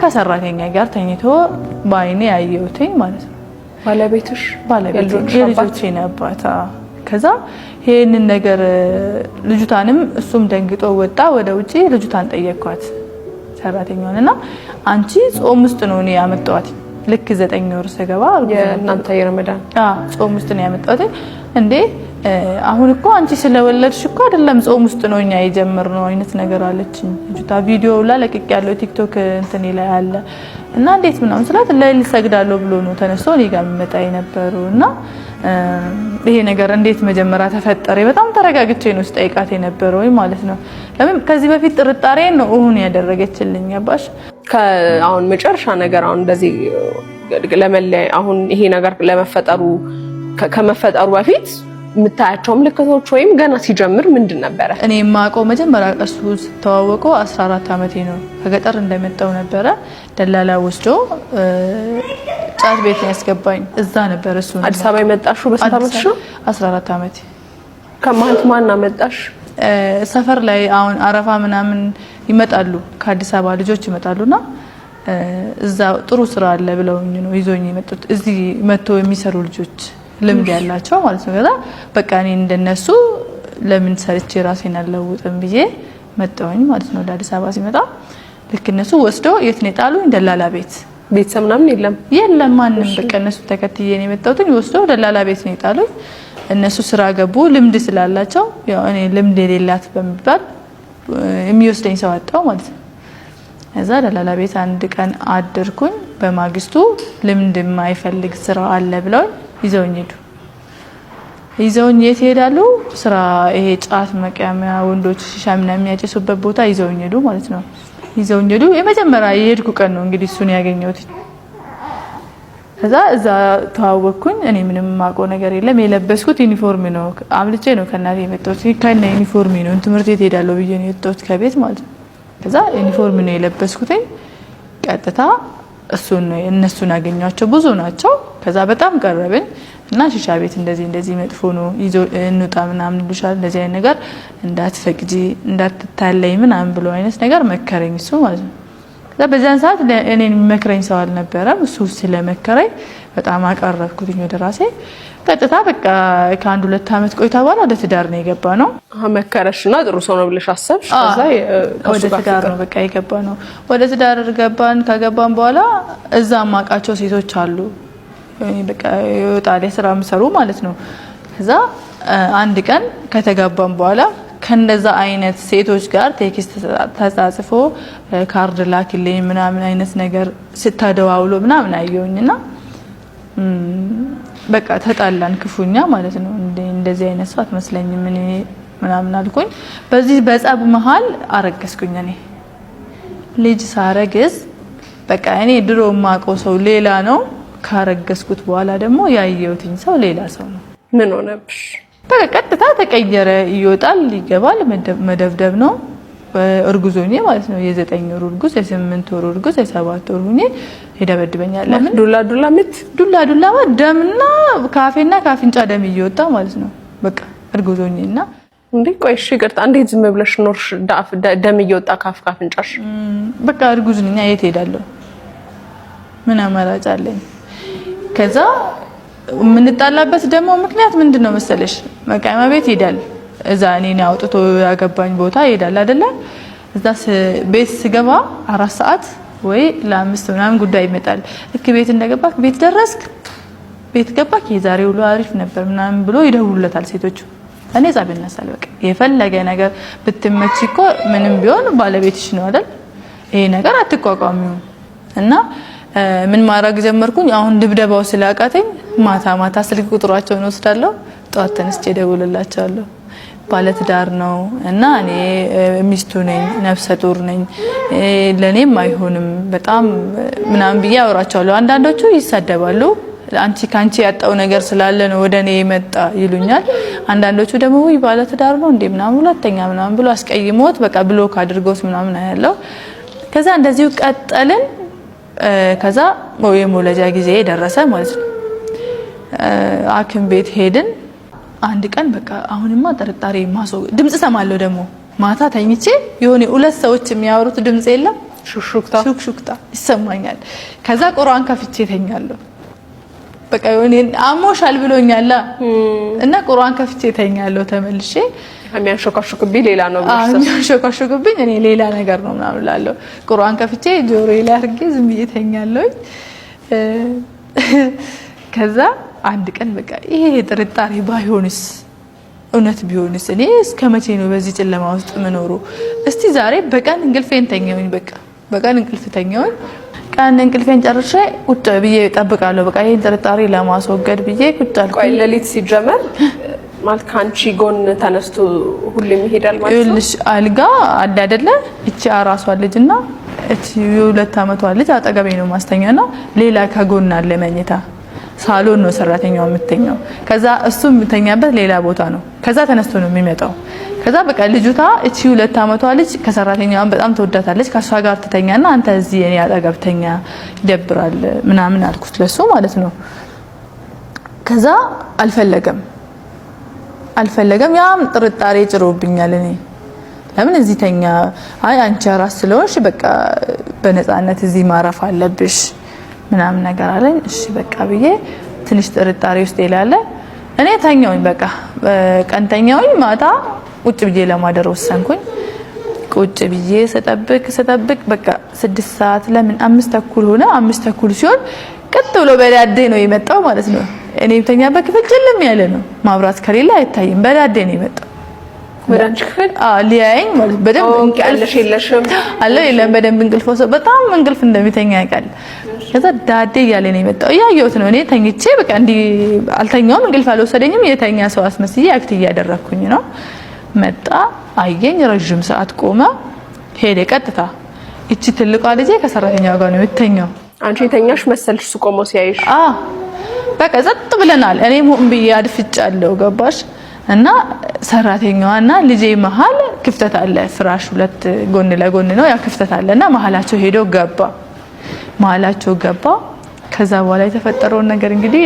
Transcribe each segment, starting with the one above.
ከሰራተኛ ጋር ተኝቶ ባይኔ ያየሁትኝ ማለት ነው። ባለቤትሽ የልጆቼ አባት። ከዛ ይሄንን ነገር ልጅቷንም እሱም ደንግጦ ወጣ ወደ ውጪ። ልጅቷን ጠየቅኳት ሰራተኛውንና አንቺ ጾም ውስጥ ነው እኔ ያመጣኋት ልክ 9 ወር ሰገባ የእናንተ የረመዳን ጾም ውስጥ ነው ያመጣሁት እንዴ አሁን እኮ አንቺ ስለወለድሽ እኮ አይደለም ጾም ውስጥ ነው እኛ የጀመርነው አይነት ነገር አለችኝ። ልጅቷ ቪዲዮ ላይ ለቅቅ ያለው ቲክቶክ እንትን ላይ አለ እና እንዴት ምናምን ስላት ለይል ሰግዳለሁ ብሎ ነው ተነስቶ እኔ ጋር መጣ የነበረውና ይሄ ነገር እንዴት መጀመሪያ ተፈጠረ? በጣም ተረጋግቼ ነው ስጠይቃት የነበረው ማለት ነው። ለምን ከዚህ በፊት ጥርጣሬ ነው አሁን ያደረገችልኝ ያባሽ አሁን መጨረሻ ነገር አሁን እንደዚህ ለመለያ አሁን ይሄ ነገር ለመፈጠሩ ከመፈጠሩ በፊት ምታያቸው ምልክቶች ወይም ገና ሲጀምር ምንድን ነበር? እኔ ማቆ መጀመሪያ እሱ ተዋወቀው 14 አመቴ ነው። ከገጠር እንደመጣው ነበረ ደላላ ወስዶ ጫት ቤት ያስገባኝ እዛ ነበር። እሱ አዲስ አበባ የመጣሽው በስንት አመትሽ ነው? 14 አመቴ። ከማንት ማን አመጣሽ? ሰፈር ላይ አሁን አረፋ ምናምን ይመጣሉ ከአዲስ አበባ ልጆች ይመጣሉና እዛ ጥሩ ስራ አለ ብለውኝ ነው ይዞኝ የመጡት። እዚህ መጥቶ የሚሰሩ ልጆች ልምድ ያላቸው ማለት ነው። ከዛ በቃ እኔ እንደነሱ ለምን ሰርቼ ራሴን አልለውጥም ብዬ መጣሁኝ ማለት ነው። ወደ አዲስ አበባ ሲመጣ ልክ እነሱ ወስደው የት ነው ጣሉኝ? ደላላ ቤት። ቤተሰብ ምናምን የለም ማንንም። በቃ እነሱ ተከትዬ ነው የመጣሁት። ወስደው ደላላ ቤት ነው ጣሉኝ። እነሱ ስራ ገቡ ልምድ ስላላቸው ያው እኔ ልምድ የሌላት በሚባል የሚወስደኝ ሰው አጣው ማለት ነው። እዛ ደላላ ቤት አንድ ቀን አድርኩኝ። በማግስቱ ልምድ የማይፈልግ ስራ አለ ብለው ይዘውኝ ሄዱ። ይዘውኝ የት ሄዳሉ? ስራ ይሄ ጫት መቀሚያ ወንዶች ሺሻ ምናምን የሚያጨሱበት ቦታ ይዘውኝ ሄዱ ማለት ነው። ይዘውኝ ሄዱ። የመጀመሪያ የሄድኩ ቀን ነው እንግዲህ እሱን ያገኘሁት። ከዛ እዛ ተዋወቅኩኝ። እኔ ምንም ማቆ ነገር የለም። የለበስኩት ዩኒፎርም ነው። አምልጬ ነው ከናቴ የመጣሁት። ከነ ዩኒፎርም ነው ትምህርት ቤት ሄዳለሁ ብዬ ነው የወጣሁት ከቤት ማለት ነው። ከዛ ዩኒፎርም ነው የለበስኩት። ቀጥታ እሱን ነው እነሱን አገኛቸው። ብዙ ናቸው። ከዛ በጣም ቀረብን እና ሺሻ ቤት እንደዚህ መጥፎ ነው ይዞ እንውጣ ምናምን ልሻል እንደዚህ አይነት ነገር እንዳትፈቅጂ እንዳትታለይ ምናምን ብሎ አይነት ነገር መከረኝ እሱ ማለት ነው። ከዛ በዛን ሰዓት እኔን የሚመክረኝ ሰው አልነበረም። እሱ ስለመከረኝ በጣም አቀረብኩኝ ወደ ራሴ። ቀጥታ በቃ ከአንድ 2 አመት ቆይታ በኋላ ወደ ትዳር ነው የገባ ነው። መከረሽና ጥሩ ሰው ነው ብለሽ አሰብሽ? ከዛ ወደ ትዳር ነው በቃ የገባ ነው። ወደ ትዳር ገባን። ከገባን በኋላ እዛ ማቃቸው ሴቶች አሉ በቃ የወጣለ ስራ ምሰሩ ማለት ነው። ከዛ አንድ ቀን ከተጋባን በኋላ ከነዛ አይነት ሴቶች ጋር ቴክስት ተጻጽፎ ካርድ ላኪልኝ ምናምን አይነት ነገር ስታደዋውሎ ምናምን አየውኝና በቃ ተጣላን ክፉኛ ማለት ነው። እንደዚህ አይነት ሰው አትመስለኝም እኔ ምናምን አልኩኝ። በዚህ በጸብ መሃል አረገዝኩኝ። እኔ ልጅ ሳረግዝ በቃ እኔ ድሮ ማቆ ሰው ሌላ ነው። ካረገዝኩት በኋላ ደግሞ ያየሁትኝ ሰው ሌላ ሰው ነው። ምን ሆነብሽ? በቃ ቀጥታ ተቀየረ። ይወጣል ይገባል። መደብደብ ነው። እርጉዞኝ ማለት ነው። የ9 ወር እርጉዝ፣ የ8 ወር እርጉዝ፣ የ7 ወር ሆኜ ይደበድበኛል። ለምን ዱላ ምት ዱላ ደምና ካፌና ካፍንጫ ደም እየወጣ ማለት ነው። በቃ እርጉዞኝና እንዴ ቆይ እሺ ይቅርታ፣ እንዴት ዝም ብለሽ ኖርሽ? ደም እየወጣ ካፍንጫሽ? በቃ እርጉዝ ነኝ። የት ሄዳለሁ? ምን አማራጭ አለኝ? ከዛ የምንጣላበት ደግሞ ምክንያት ምንድነው መሰለሽ? መቃየማ ቤት ይሄዳል። እዛ እኔን አውጥቶ ያገባኝ ቦታ ይሄዳል አይደለ? እዛ ቤት ስገባ 4 ሰዓት ወይ ለ5 ምናምን ጉዳይ ይመጣል። ልክ ቤት እንደገባክ ቤት ደረስክ፣ ቤት ገባክ፣ የዛሬው ውሎ አሪፍ ነበር ምናምን ብሎ ይደውሉለታል ሴቶቹ። እኔ ጻብ ይነሳል። በቃ የፈለገ ነገር ብትመጪ እኮ ምንም ቢሆን ባለቤትሽ ነው አይደል? ይሄ ነገር አትቋቋሚው እና ምን ማድረግ ጀመርኩኝ? አሁን ድብደባው ስላቃተኝ ማታ ስልክ ቁጥራቸውን ወስዳለሁ። ጧት ተነስቼ ደውልላቸዋለሁ። ባለትዳር ነው እና እኔ ሚስቱ ነኝ፣ ነፍሰ ጡር ነኝ፣ ለኔም አይሆንም በጣም ምናምን ብዬ አወራቸዋለሁ። አንዳንዶቹ ይሳደባሉ። አንቺ ካንቺ ያጣው ነገር ስላለ ነው ወደኔ የመጣ ይሉኛል። አንዳንዶቹ ደግሞ ወይ ባለትዳር ነው እንዴ ምናምን ሁለተኛ ምናምን ብሎ አስቀይሞት በቃ ብሎክ አድርጎት ምናምን ያለው። ከዛ እንደዚሁ ቀጠልን። ከዛ የመውለጃ ጊዜ ደረሰ ማለት ነው። ሐኪም ቤት ሄድን። አንድ ቀን በቃ አሁንማ ጥርጣሬ ድምጽ ሰማለሁ። ደግሞ ማታ ተኝቼ የሆነ 2 ሰዎች የሚያወሩት ድምጽ የለም ሹክሹክታ ይሰማኛል። ከዛ ቁርአን ከፍቼ ተኛለሁ። በቃ የሆነን አሞሻል ብሎኛል እና ቁርአን ከፍቼ ተኛለሁ። ተመልሼ የሚያንሾካሾክብኝ ሌላ ነው ብለሽ የሚያንሾካሾክብኝ እኔ ሌላ ነገር ነው ምናምን እላለሁ። ቁርአን ከፍቼ ጆሮዬ ላይ አድርጌ ዝም ብዬ ተኛለሁ። ከዛ አንድ ቀን በቃ ይሄ ጥርጣሬ ባይሆንስ እውነት ቢሆንስ እኔ እስከ መቼ ነው በዚህ ጨለማ ውስጥ መኖሩ? እስቲ ዛሬ በቀን እንቅልፌን ተኛውኝ። በቀን እንቅልፍ ተኛውኝ። ቀን እንቅልፌን ጨርሼ ቁጭ ብዬ እጠብቃለሁ። በቃ ይሄን ጥርጣሬ ለማስወገድ ብዬ ቁጭ አልኩ። ቆይ ሌሊት ሲጀመር ማለት ካንቺ ጎን ተነስቶ ሁሌም ይሄዳል ማለት ነው? ይኸውልሽ አልጋ አለ አይደለ? እቺ አራሷ ልጅና እቺ የ2 ዓመቷ ልጅ አጠገቤ ነው ማስተኛና ሌላ ከጎን አለ መኝታ ሳሎን ነው ሰራተኛው የምትተኛው። ከዛ እሱ የምተኛበት ሌላ ቦታ ነው። ከዛ ተነስቶ ነው የሚመጣው። ከዛ በቃ ልጅቷ እቺ 2 ዓመቷ ልጅ ከሰራተኛዋ በጣም ተወዳታለች። ከሷ ጋር ትተኛና አንተ እዚህ እኔ አጠገብ ተኛ ይደብራል ምናምን አልኩት ለሱ ማለት ነው። ከዛ አልፈለገም። ያም ጥርጣሬ ጭሮብኛል። እኔ ለምን እዚህ ተኛ? አይ አንቺ አራስ ስለሆንሽ በቃ በነፃነት እዚህ ማረፍ አለብሽ ምናምን ነገር አለኝ። እሺ በቃ ብዬ ትንሽ ጥርጣሬ ውስጥ ይላል። እኔ ተኛውኝ። በቃ ቀን ተኛውኝ። ማታ ቁጭ ብዬ ለማደር ወሰንኩኝ። ቁጭ ብዬ ስጠብቅ በቃ 6 ሰዓት ለምን 5 ተኩል ሆነ። 5 ተኩል ሲሆን ቀጥ ብሎ በዳዴ ነው የመጣው ማለት ነው። እኔ ተኛበት ክፍል ጨለም ያለ ነው። ማብራት ከሌለ አይታይም። በዳዴ ነው የመጣው ወራንቺ ክፍል ሊያየኝ ማለት በደንብ እንቅልፍ የለሽም አለ የለም። በደንብ እንቅልፍ በጣም እንቅልፍ እንደሚተኛ ያውቃል። ከዛ ዳዴ እያለ ነው የመጣው። እያየሁት ነው። እኔ ተኝቼ በቃ እንዲ አልተኛውም። እንቅልፍ አልወሰደኝም። የተኛ ሰው አስመስዬ አክት እያደረኩኝ ነው። መጣ፣ አየኝ። ረጅም ሰዓት ቆመ፣ ሄደ ቀጥታ። እቺ ትልቋ ልጄ ከሰራተኛው ጋር ነው የምትተኛው። አንቺ የተኛሽ መሰልሽ እሱ ቆሞ ሲያይሽ? በቃ ጸጥ ብለናል። እኔም ሆን ብዬ አድፍጫለሁ። ገባሽ? እና ሰራተኛዋና ልጄ መሀል ክፍተት አለ። ፍራሽ 2 ጎን ለጎን ነው። ያ ክፍተት አለና መሀላቸው ሄዶ ገባ። ከዛ በኋላ የተፈጠረውን ነገር እንግዲህ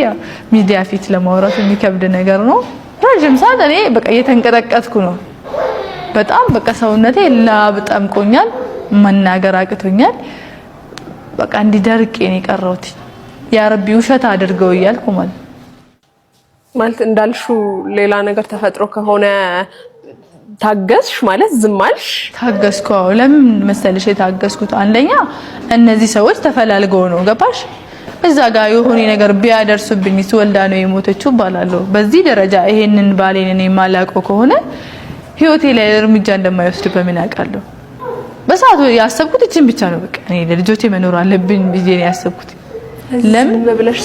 ሚዲያ ፊት ለማውራት የሚከብድ ነገር ነው። ረጅም ሰዓት እኔ በቃ እየተንቀጠቀጥኩ ነው። በጣም በቃ ሰውነቴ ላብ ጠምቆኛል። መናገር አቅቶኛል። በቃ እንዲደርቅ ነው የቀረሁት። ያ ረቢ ውሸት አድርገው እያልኩ ማለት እንዳልሽው ሌላ ነገር ተፈጥሮ ከሆነ ታገስሽ ማለት ዝም አልሽ? ታገስኩ። ለምን መሰለሽ የታገስኩት? አንደኛ እነዚህ ሰዎች ተፈላልገው ነው። ገባሽ? እዛ ጋር የሆነ ነገር ቢያደርሱብኝ ወልዳ ነው የሞተችው ባላለሁ። በዚህ ደረጃ ይሄንን ባሌን እኔ ማላቀው ከሆነ ህይወቴ ላይ እርምጃ እንደማይወስድ በምን አውቃለሁ? በሰዓቱ ያሰብኩት እቺን ብቻ ነው። በቃ እኔ ለልጆቼ መኖር አለብኝ ብዬ ነው ያሰብኩት። ለምን ብለሽ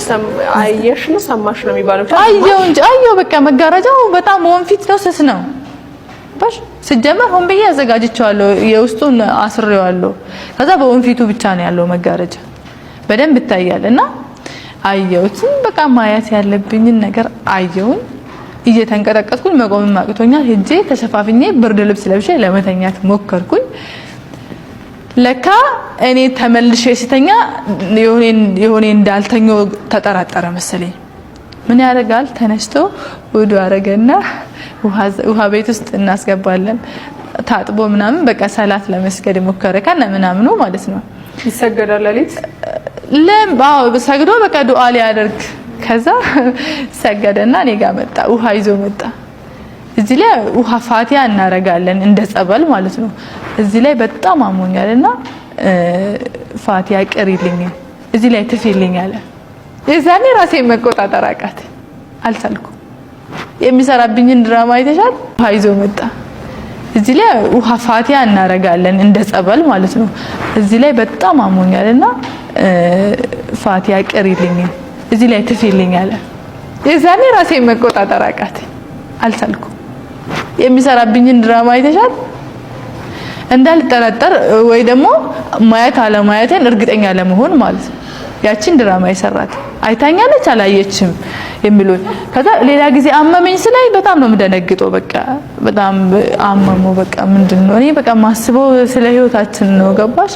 አየሽ ነው ሰማሽ ነው የሚባለው? አየሁ በቃ መጋረጃው በጣም ወንፊት ነው፣ ስስ ነው። ባሽ ሲጀመር ሆን ብዬ አዘጋጅቼዋለሁ። የውስጡን አስሬዋለሁ። ከዛ በወንፊቱ ብቻ ነው ያለው መጋረጃ በደንብ ይታያልና አየሁት። በቃ ማየት ያለብኝን ነገር አየሁኝ። እየተንቀጠቀጥኩኝ መቆም አቅቶኛል። ሄጄ ተሸፋፍኜ ብርድ ልብስ ለብሼ ለመተኛት ሞከርኩኝ። ለካ እኔ ተመልሼ ሲተኛ የሆነ እንዳልተኛው ተጠራጠረ መሰለኝ። ምን ያደርጋል? ተነስቶ ውዱ አረገና ውሃ ቤት ውስጥ እናስገባለን ታጥቦ ምናምን በቃ ሰላት ለመስገድ ሞከረ ከነ ምናምኑ ማለት ነው። ይሰገዳል ሌሊት ሰግዶ በቃ ዱዓ ሊያደርግ ከዛ ሰገደና እኔ ጋር መጣ። ውሃ ይዞ መጣ። እዚህ ላይ ውሃ ፋቲያ እናረጋለን እንደ ጸበል ማለት ነው። እዚህ ላይ በጣም አሞኛልና ፋቲያ ቅሪልኝ እዚህ ላይ ትፊልኝ አለ። የዛኔ ራሴን መቆጣጠር አልቻልኩም። የሚሰራብኝን ድራማ አይተሻል? ውሃ ይዞ መጣ። እዚህ ላይ ውሃ ፋቲያ እናረጋለን እንደ ጸበል ማለት ነው። እዚህ ላይ በጣም አሞኛልና ፋቲያ ቅሪልኝ እዚህ ላይ ትፊልኝ አለ። የዛኔ ራሴን መቆጣጠር አልቻልኩም። የሚሰራብኝን ድራማ አይተሻል? እንዳልጠረጠር ወይ ደግሞ ማየት አለማየትን እርግጠኛ ለመሆን ማለት ነው። ያቺን ድራማ ይሰራት አይታኛለች አላየችም የሚሉኝ። ከዛ ሌላ ጊዜ አመመኝ ስላይ በጣም ነው የምደነግጠው። በቃ በጣም አመመው። በቃ ምንድነው እኔ በቃ ማስበው ስለ ህይወታችን ነው። ገባሽ?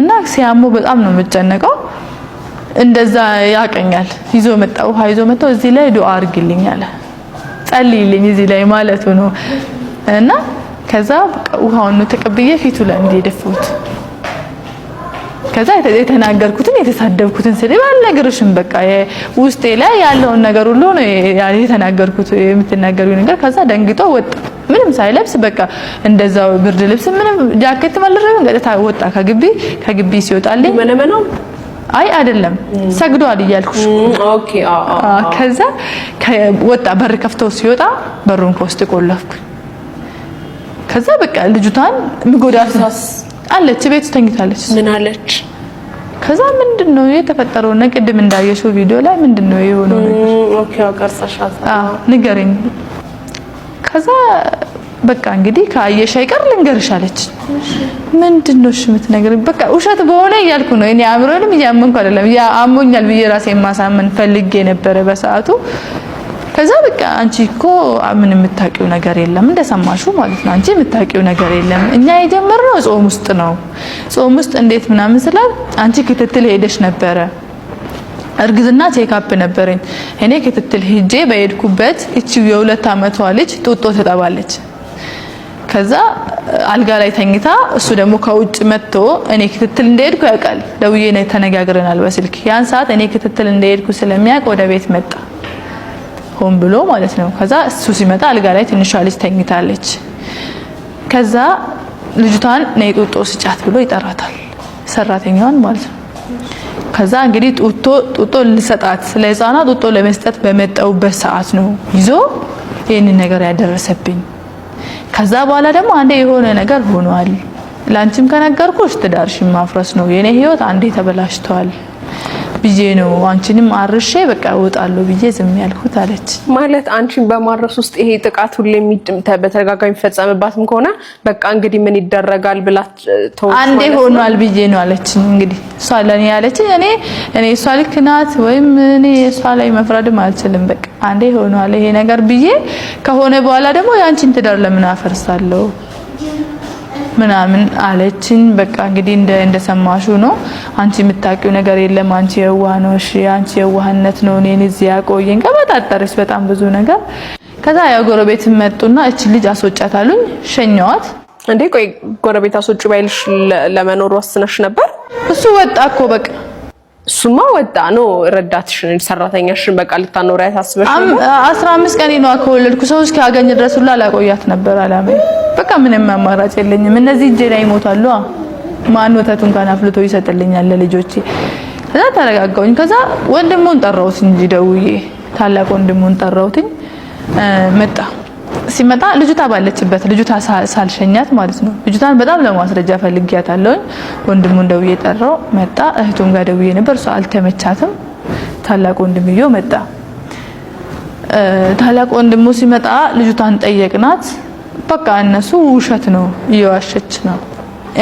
እና ሲያሞ በጣም ነው የምጨነቀው። እንደዛ ያቀኛል። ይዞ መጣ፣ ውሃ ይዞ መጣ። እዚህ ላይ ዱዓ አድርግልኝ አለ። ጸልይልኝ እዚህ ላይ ማለቱ ነው። እና ከዛ በቃ ውሃውን ተቀብዬ ፊቱ ላይ እንዲደፉት ከዛ የተናገርኩትን የተሳደብኩትን ስድብ አልነግርሽም በቃ ውስጤ ላይ ያለውን ነገር ሁሉ ነው የተናገርኩት የምትናገሪው ነገር ከዛ ደንግጦ ወጣ ምንም ሳይለብስ በቃ እንደዛው ብርድ ልብስ ምንም ጃኬት ማለረም ገለታ ወጣ ከግቢ ሲወጣልኝ መነመነው አይ አይደለም ሰግዷል እያልኩሽ ኦኬ ከዛ ወጣ በር ከፍተው ሲወጣ በሩን ከውስጥ ቆለፍኩ ከዛ በቃ ልጅቷን ምጎዳት አለች ቤት ተኝታለች ምን አለች ከዛ ምንድነው የተፈጠረው ቅድም እንዳየሽው ቪዲዮ ላይ ምንድነው የሆነው ኦኬ አቀርጻሻት ንገረኝ ከዛ በቃ እንግዲህ ካየሽ አይቀር ልንገርሽ አለች ምንድነው እሺ የምትነግረኝ በቃ ውሸት በሆነ እያልኩ ነው እኔ አምሮንም እያመንኩ አይደለም ያ አሞኛል ብዬ ራሴን ማሳመን ፈልጌ ነበር በሰዓቱ ከዛ በቃ አንቺ እኮ ምን የምታውቂው ነገር የለም እንደሰማሹ ማለት ነው አንቺ የምታውቂው ነገር የለም እኛ የጀመርነው ጾም ውስጥ ነው ጾም ውስጥ እንዴት ምናምን ስላል አንቺ ክትትል ሄደሽ ነበረ እርግዝና ቼክአፕ ነበርኝ እኔ ክትትል ሄጄ በሄድኩበት እቺ የ2 አመቷ ልጅ ጡጦ ተጠባለች ከዛ አልጋ ላይ ተኝታ እሱ ደግሞ ከውጭ መጥቶ እኔ ክትትል እንደሄድኩ ያውቃል ደውዬ ነው ተነጋግረናል በስልክ ያን ሰዓት እኔ ክትትል እንደሄድኩ ስለሚያውቅ ወደ ቤት መጣ ሆን ብሎ ማለት ነው ከዛ እሱ ሲመጣ አልጋ ላይ ትንሿ ልጅ ተኝታለች ከዛ ልጅቷን ነይ ጡጦ ስጫት ብሎ ይጠራታል ሰራተኛዋን ማለት ነው ከዛ እንግዲህ ጡጦ ልሰጣት ለህፃና ጡጦ ለመስጠት በመጣውበት ሰዓት ነው ይዞ ይሄንን ነገር ያደረሰብኝ ከዛ በኋላ ደግሞ አንዴ የሆነ ነገር ሆኗል ላንቺም ከነገርኩሽ ትዳርሽም ማፍረስ ነው የኔ ህይወት አንዴ ተበላሽቷል ብዬ ነው አንቺንም አርሼ በቃ እወጣለሁ ብዬ ዝም ያልኩት አለች ማለት አንቺን በማረስ ውስጥ ይሄ ጥቃት ሁሉ በተደጋጋሚ ፈጸመባትም ከሆነ በቃ እንግዲህ ምን ይደረጋል ብላ አንዴ ሆኗል ብዬ ነው አለች እንግዲህ እሷ ለኔ ያለች እኔ እሷ ልክ ናት ወይም እኔ እሷ ላይ መፍረድም አልችልም በቃ አንዴ ሆኗል ይሄ ነገር ብዬ ከሆነ በኋላ ደግሞ ያንቺን ትዳር ለምን አፈርሳለሁ ምናምን አለችን በቃ እንግዲህ እንደሰማሹ ነው አንቺ የምታውቂው ነገር የለም አንቺ የዋህ ነው እሺ አንቺ የዋህነት ነው እኔን እዚህ ያቆየኝ ከመጣጣረች በጣም ብዙ ነገር ከዛ ያው ጎረቤት መጡና እቺ ልጅ አስወጫታሉኝ ሸኛዋት እንዴ ቆይ ጎረቤት አስወጭ ባይልሽ ለመኖር ወስነሽ ነበር እሱ ወጣ እኮ በቃ እሱማ ወጣ ነው ረዳትሽን ሰራተኛሽን በቃ ልታኖሪያት አስበሽ ነው 15 ቀን ነው ከወለድኩ ሰው እስኪያገኝ ድረስ ሁላ ላቆያት ነበር አላማዬ በቃ ምንም አማራጭ የለኝም እነዚህ እጄ ላይ ይሞታሉ ማን ወተቱን ካን አፍልቶ ይሰጥልኛል ለልጆቼ ከዛ ተረጋጋውኝ ከዛ ወንድሙን ጠራውት እንጂ ደውዬ ታላቅ ወንድሙን ጠራውት መጣ ሲመጣ ልጅቷ ባለችበት ልጅቷ ሳልሸኛት ማለት ነው ልጅቷን በጣም ለማስረጃ ፈልጊያታለሁ ወንድሙን ደውዬ ጠራው መጣ እህቱም ጋር ደውዬ ነበር እሷ አልተመቻትም ታላቅ ወንድምዮ መጣ ታላቅ ወንድሙ ሲመጣ ልጅቷን ጠየቅናት በቃ እነሱ ውሸት ነው እየዋሸች ነው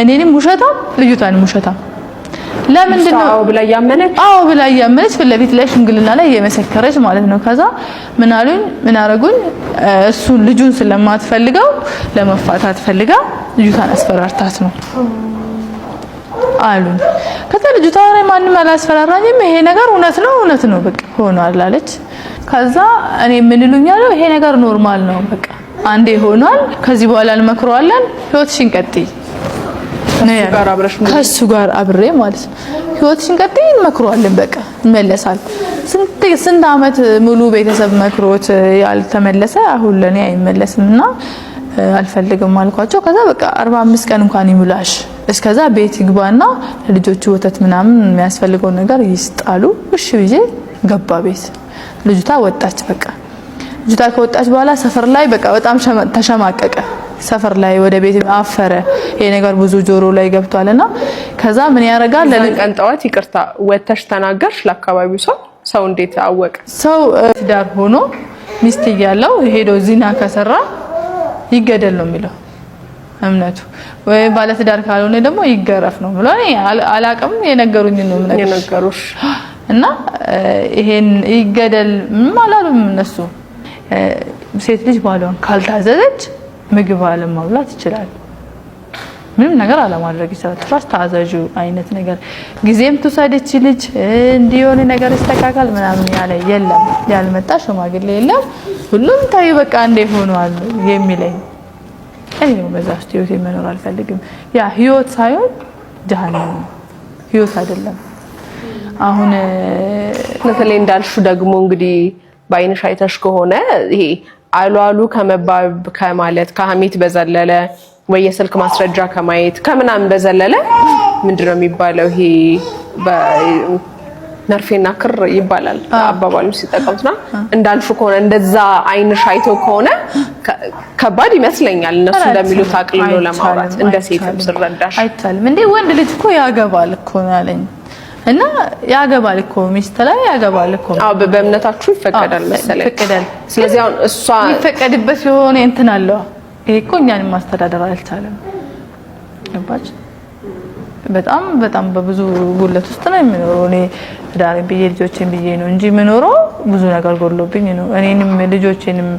እኔንም ውሸታ ልጅቷንም ውሸታ ለምንድን ነው ብላ ያመነች ፍለፊት ላይ ሽንግልና ላይ እየመሰከረች ማለት ነው ከዛ ምን አረጉኝ እሱን ልጁን ስለማትፈልገው ለመፋታት ፈልጋ ልጅቷን አስፈራርታት ነው አሉኝ ከዛ ልጅቷ ላይ ማንንም አላስፈራራኝም ይሄ ነገር እውነት ነው በቃ ሆኗል አለች ከዛ እኔ ምን ይሉኛል ይሄ ነገር ኖርማል ነው በቃ አንዴ ሆኗል ከዚህ በኋላ እንመክረዋለን ህይወትሽን ቀጥይ ከሱ ጋር አብሬ ማለት ነው ህይወትሽን ቀጥይ እንመክረዋለን በቃ ይመለሳል ስንት አመት ሙሉ ቤተሰብ መክሮት ያልተመለሰ አሁን ለኔ አይመለስምና አልፈልግም አልኳቸው ከዛ በቃ 45 ቀን እንኳን ይሙላሽ እስከዛ ቤት ይግባና ለልጆቹ ወተት ምናምን የሚያስፈልገው ነገር ይስጣሉ እሺ ብዬ ገባ ቤት ልጅቷ ወጣች በቃ ልጅቷ ከወጣች በኋላ ሰፈር ላይ በቃ በጣም ተሸማቀቀ ሰፈር ላይ ወደ ቤት አፈረ ይሄ ነገር ብዙ ጆሮ ላይ ገብቷልና ከዛ ምን ያረጋል ለቀንጣዋት ይቅርታ ወተሽ ተናገርሽ ለአካባቢው ሰው እንዴት አወቀ ሰው ትዳር ሆኖ ሚስት ያለው ሄዶ ዚና ከሰራ ይገደል ነው የሚለው እምነቱ ወይ ባለ ትዳር ካልሆነ ደግሞ ይገረፍ ነው ብሎ አላቀም የነገሩኝ ነው የነገሩሽ እና ይሄን ይገደል ማለሉም እነሱ ሴት ልጅ ባሏን ካልታዘዘች ምግብ አለማብላት ይችላል ምንም ነገር አለማድረግ ይችላል ትራስ ታዛዡ አይነት ነገር ጊዜም ተሳደች ልጅ እንዲሆነ ነገር ይስተካከል ምናምን ያለ የለም ያልመጣ ሽማግሌ የለም ሁሉም ታይ በቃ እንደ ሆኗል የሚለኝ እኔ በዛው ህይወት መኖር አልፈልግም ያ ህይወት ሳይሆን ጀሃነም ህይወት አይደለም። አሁን በተለይ እንዳልሹ ደግሞ እንግዲህ በአይንሽ አይተሽ ከሆነ ይሄ አሉ ከመባብ ከማለት ከሀሜት በዘለለ ወይ የስልክ ማስረጃ ከማየት ከምናምን በዘለለ ምንድነው የሚባለው ይሄ በነርፌና ክር ይባላል አባባሉ ሲጠቀሙትና እንዳልሹ ከሆነ እንደዛ አይንሽ አይቶ ከሆነ ከባድ ይመስለኛል እነሱ እንደሚሉት አቅልሎ ለማውራት እንደ ሴትም ስረዳሽ አይቻልም እንዴ ወንድ ልጅ እኮ ያገባል እኮ ያለኝ እና ያገባል እኮ ሚስት ላይ ያገባል እኮ አዎ በእምነታችሁ ይፈቀዳል መሰለኝ ይፈቀዳል ስለዚህ አሁን እሷ ይፈቀድበት የሆነ እንትን አለው ይሄ እኮ እኛን ማስተዳደር አልቻለም ገባች በጣም በብዙ ጉለት ውስጥ ነው የሚኖረው እኔ ዳሬን ብዬ ልጆቼን ብዬ ነው እንጂ የምኖረው ብዙ ነገር ጎሎብኝ ነው እኔንም ልጆቼንም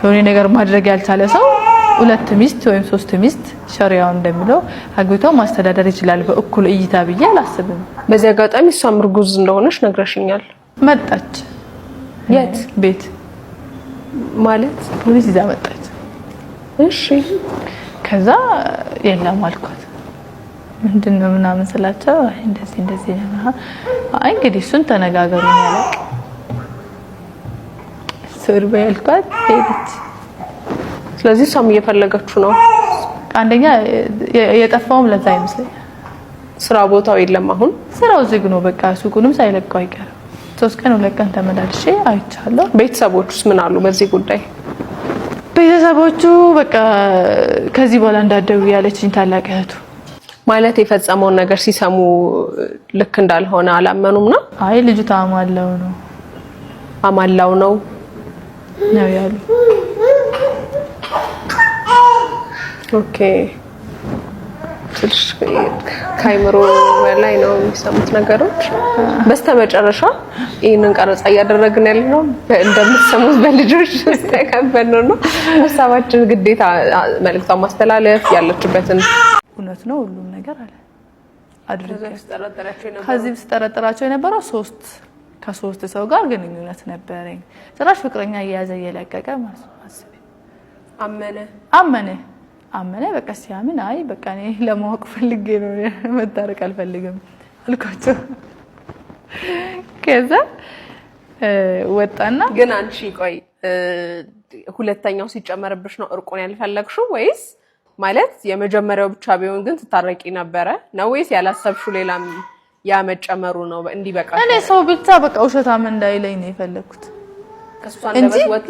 የሆነ ነገር ማድረግ ያልቻለ ሰው ሁለት ሚስት ወይም ሶስት ሚስት ሸሪዓው እንደሚለው አግብቶ ማስተዳደር ይችላል በእኩል እይታ ብዬ አላስብም በዚህ አጋጣሚ እሷም እርጉዝ እንደሆነች ነግረሽኛል መጣች የት ቤት ማለት ፖሊስ ይዛ መጣች እሺ ከዛ የለም አልኳት ምንድነው ምናምን ስላቸው አይ እንደዚህ ነው አይ እንግዲህ እሱን ተነጋገሩ ነው ያለው ሶር በልኳት ሄደች ስለዚህ እሷም እየፈለገችው ነው አንደኛ የጠፋውም ለዛ ይመስለኛል ስራ ቦታው የለም አሁን ስራው ዝግ ነው በቃ ሱቁንም ሳይለቀው አይቀርም 3 ቀን 2 ቀን ተመላልሼ አይቻለሁ ቤተሰቦቹስ ምን አሉ በዚህ ጉዳይ ቤተሰቦቹ በቃ ከዚህ በኋላ እንዳደሩ ያለችኝ ታላቅ እህቱ ማለት የፈጸመውን ነገር ሲሰሙ ልክ እንዳልሆነ አላመኑም ነው አይ ልጁ ታማላው ነው ያሉ ኦኬ ትንሽ ካይምሮ ላይ ነው የሚሰሙት ነገሮች በስተመጨረሻ ይሄንን ቀረጻ እያደረግን ያለነው እንደምትሰሙት በልጆች ተከበን ነው ሀሳባችን ግዴታ መልእክቷን ማስተላለፍ ያለችበትን እውነት ነው ሁሉም ነገር አለ ከዚህ ስጠረጥራቸው የነበረው ከሶስት ሰው ጋር ግንኙነት ነበረኝ ጭራሽ ፍቅረኛ እያያዘ እየለቀቀ ማለት ነው አመነ በቃ ሲያምን አይ በቃ እኔ ለማወቅ ፈልጌ ነው መታረቅ አልፈልግም አልኳቸው ከዛ ወጣና ግን አንቺ ቆይ ሁለተኛው ሲጨመርብሽ ነው እርቁን ያልፈለግሽው ወይስ ማለት የመጀመሪያው ብቻ ቢሆን ግን ትታረቂ ነበረ ነው ወይስ ያላሰብሽው ሌላም ያመጨመሩ ነው እንዲበቃ እኔ ሰው ብቻ በቃ ውሸታም እንዳይለኝ ነው የፈለኩት ከሷ እንደበት ወጥቶ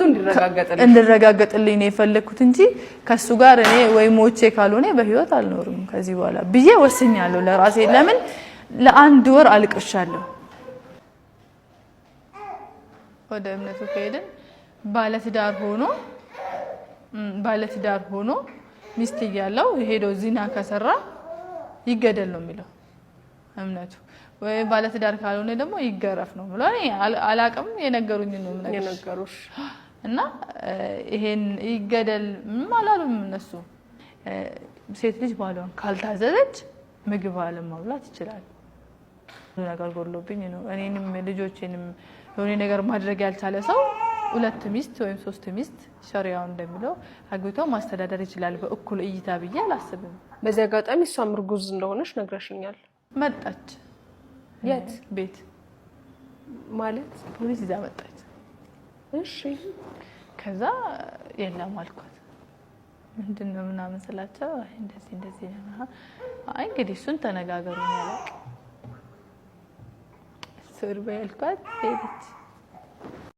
እንዲረጋገጥልኝ ነው የፈለኩት እንጂ ከሱ ጋር እኔ ወይ ሞቼ ካልሆነ በህይወት አልኖርም ከዚህ በኋላ ብዬ ወስኛለሁ ለራሴ ለምን ለአንድ ወር አልቅሻለሁ ወደ እምነቱ ከሄድን ባለትዳር ሆኖ ሚስት ያለው ሄዶ ዚና ከሰራ ይገደል ነው የሚለው እምነቱ ወይ ባለትዳር ካልሆነ ደግሞ ይገረፍ ነው ብሎ እኔ አላቅም የነገሩኝ ነው የነገሩሽ እና ይሄን ይገደል ማላሉም እነሱ ሴት ልጅ ባሏን ካልታዘዘች ምግብ አለመብላት ይችላል ነገር ጎሎብኝ ነው እኔንም ልጆቼንም የሆነ ነገር ማድረግ ያልቻለ ሰው ሁለት ሚስት ወይም ሶስት ሚስት ሸሪዓው እንደሚለው አግብቶ ማስተዳደር ይችላል በእኩል እይታ ብዬ አላስብም በዚህ አጋጣሚ እሷም እርጉዝ እንደሆነች ነግረሽኛል መጣች የት ቤት ማለት ፖሊስ ይዛ መጣች እሺ ከዛ የለም አልኳት ምንድነው ምናምን ስላቸው አይ እንደዚህ ነው አይ እንግዲህ እሱን ተነጋገሩ ነው ያለው ሶር በልኳት ሄደች